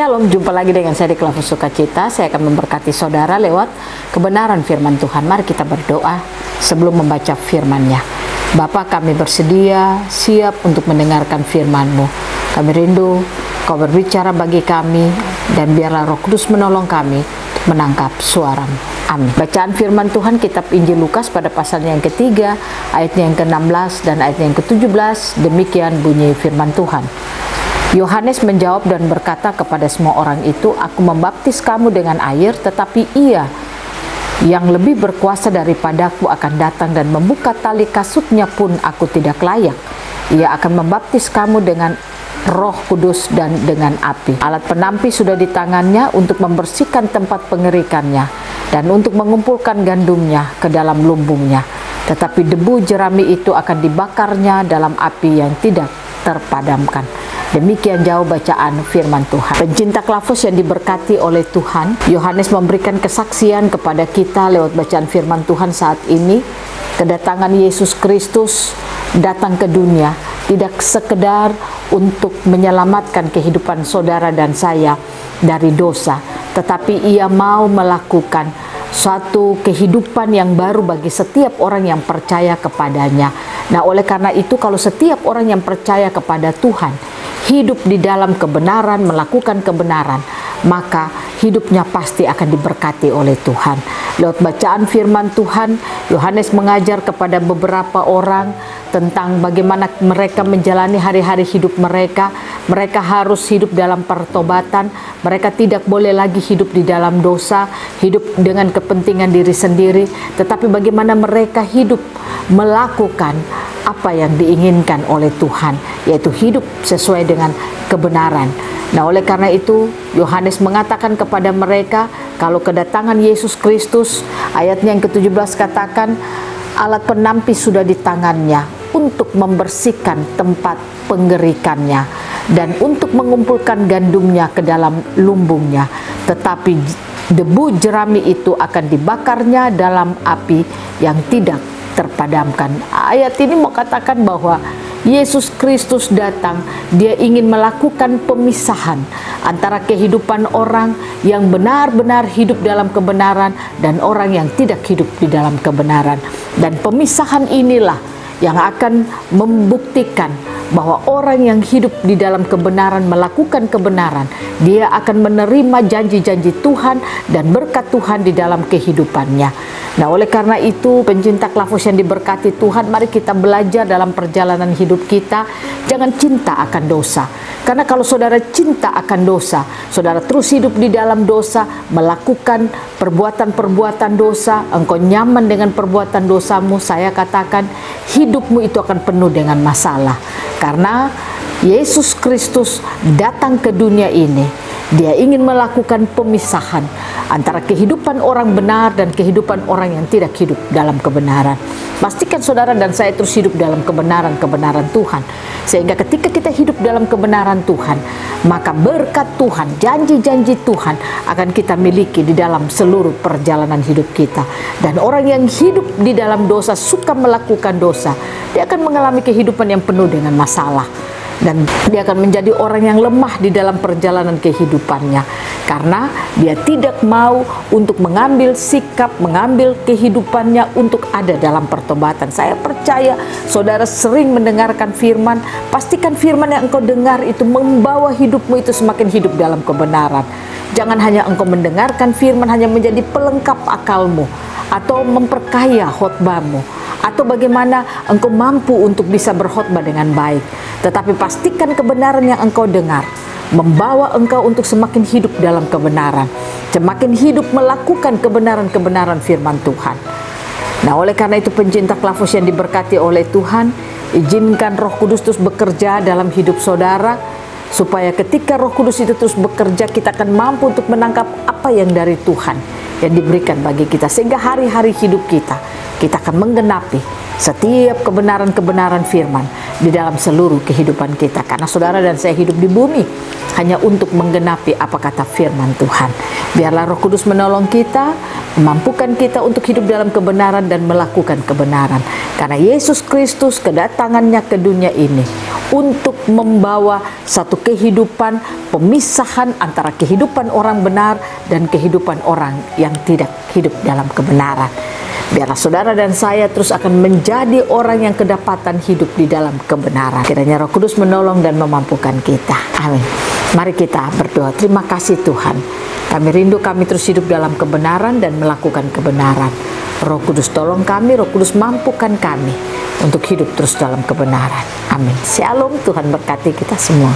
Shalom, jumpa lagi dengan saya di Klavus Sukacita. Saya akan memberkati saudara lewat kebenaran firman Tuhan. Mari kita berdoa sebelum membaca firman-Nya. Bapa, kami bersedia, siap untuk mendengarkan firman-Mu. Kami rindu Kau berbicara bagi kami, dan biarlah Roh Kudus menolong kami untuk menangkap suara-Mu. Amin. Bacaan firman Tuhan kitab Injil Lukas pada pasalnya yang ketiga, ayatnya yang ke-16 dan ayatnya yang ke-17. Demikian bunyi firman Tuhan. Yohanes menjawab dan berkata kepada semua orang itu, "Aku membaptis kamu dengan air, tetapi Ia yang lebih berkuasa daripadaku akan datang, dan membuka tali kasutnya pun aku tidak layak. Ia akan membaptis kamu dengan Roh Kudus dan dengan api. Alat penampi sudah di tangannya untuk membersihkan tempat pengerikannya dan untuk mengumpulkan gandumnya ke dalam lumbungnya. Tetapi debu jerami itu akan dibakarnya dalam api yang tidak terpadamkan." Demikian jauh bacaan firman Tuhan. Pencinta Klavus yang diberkati oleh Tuhan, Yohanes memberikan kesaksian kepada kita lewat bacaan firman Tuhan saat ini. Kedatangan Yesus Kristus datang ke dunia tidak sekedar untuk menyelamatkan kehidupan saudara dan saya dari dosa, tetapi Ia mau melakukan suatu kehidupan yang baru bagi setiap orang yang percaya kepadanya. Nah, oleh karena itu, kalau setiap orang yang percaya kepada Tuhan hidup di dalam kebenaran, melakukan kebenaran, maka hidupnya pasti akan diberkati oleh Tuhan. Lewat bacaan firman Tuhan, Yohanes mengajar kepada beberapa orang tentang bagaimana mereka menjalani hari-hari hidup mereka. Mereka harus hidup dalam pertobatan. Mereka tidak boleh lagi hidup di dalam dosa, hidup dengan kepentingan diri sendiri, tetapi bagaimana mereka hidup melakukan apa yang diinginkan oleh Tuhan, yaitu hidup sesuai dengan kebenaran. Nah, oleh karena itu, Yohanes mengatakan kepada mereka, kalau kedatangan Yesus Kristus, ayatnya yang ke-17 katakan, alat penampi sudah di tangannya untuk membersihkan tempat pengerikannya dan untuk mengumpulkan gandumnya ke dalam lumbungnya. Tetapi debu jerami itu akan dibakarnya dalam api yang tidak terpadamkan. Ayat ini mau katakan bahwa Yesus Kristus datang, Dia ingin melakukan pemisahan antara kehidupan orang yang benar-benar hidup dalam kebenaran dan orang yang tidak hidup di dalam kebenaran. Dan pemisahan inilah yang akan membuktikan bahwa orang yang hidup di dalam kebenaran, melakukan kebenaran, dia akan menerima janji-janji Tuhan dan berkat Tuhan di dalam kehidupannya. Nah, oleh karena itu, pencinta Klavus yang diberkati Tuhan, mari kita belajar dalam perjalanan hidup kita, jangan cinta akan dosa. Karena kalau saudara cinta akan dosa, saudara terus hidup di dalam dosa, melakukan perbuatan-perbuatan dosa, engkau nyaman dengan perbuatan dosamu, saya katakan hidupmu itu akan penuh dengan masalah. Karena Yesus Kristus datang ke dunia ini, Dia ingin melakukan pemisahan antara kehidupan orang benar dan kehidupan orang yang tidak hidup dalam kebenaran. Pastikan saudara dan saya terus hidup dalam kebenaran-kebenaran Tuhan. Sehingga ketika kita hidup dalam kebenaran Tuhan, maka berkat Tuhan, janji-janji Tuhan akan kita miliki di dalam seluruh perjalanan hidup kita. Dan orang yang hidup di dalam dosa, suka melakukan dosa, dia akan mengalami kehidupan yang penuh dengan masalah. Dan dia akan menjadi orang yang lemah di dalam perjalanan kehidupannya, karena dia tidak mau untuk mengambil sikap, mengambil kehidupannya untuk ada dalam pertobatan. Saya percaya saudara sering mendengarkan firman, pastikan firman yang engkau dengar itu membawa hidupmu itu semakin hidup dalam kebenaran. Jangan hanya engkau mendengarkan firman hanya menjadi pelengkap akalmu atau memperkaya khotbahmu, atau bagaimana engkau mampu untuk bisa berkhotbah dengan baik. Tetapi pastikan kebenaran yang engkau dengar membawa engkau untuk semakin hidup dalam kebenaran, semakin hidup melakukan kebenaran-kebenaran firman Tuhan. Nah, oleh karena itu, pencinta Klavus yang diberkati oleh Tuhan, izinkan Roh Kudus terus bekerja dalam hidup saudara, supaya ketika Roh Kudus itu terus bekerja, kita akan mampu untuk menangkap apa yang dari Tuhan yang diberikan bagi kita, sehingga hari-hari hidup kita akan menggenapi setiap kebenaran-kebenaran firman di dalam seluruh kehidupan kita. Karena saudara dan saya hidup di bumi hanya untuk menggenapi apa kata firman Tuhan. Biarlah Roh Kudus menolong kita, memampukan kita untuk hidup dalam kebenaran dan melakukan kebenaran. Karena Yesus Kristus kedatangannya ke dunia ini untuk membawa satu kehidupan pemisahan antara kehidupan orang benar dan kehidupan orang yang tidak hidup dalam kebenaran. Biarlah saudara dan saya terus akan menjadi orang yang kedapatan hidup di dalam kebenaran. Kiranya Roh Kudus menolong dan memampukan kita. Amin. Mari kita berdoa. Terima kasih Tuhan. Kami rindu kami terus hidup dalam kebenaran dan melakukan kebenaran. Roh Kudus tolong kami, Roh Kudus mampukan kami untuk hidup terus dalam kebenaran. Amin. Shalom, Tuhan berkati kita semua.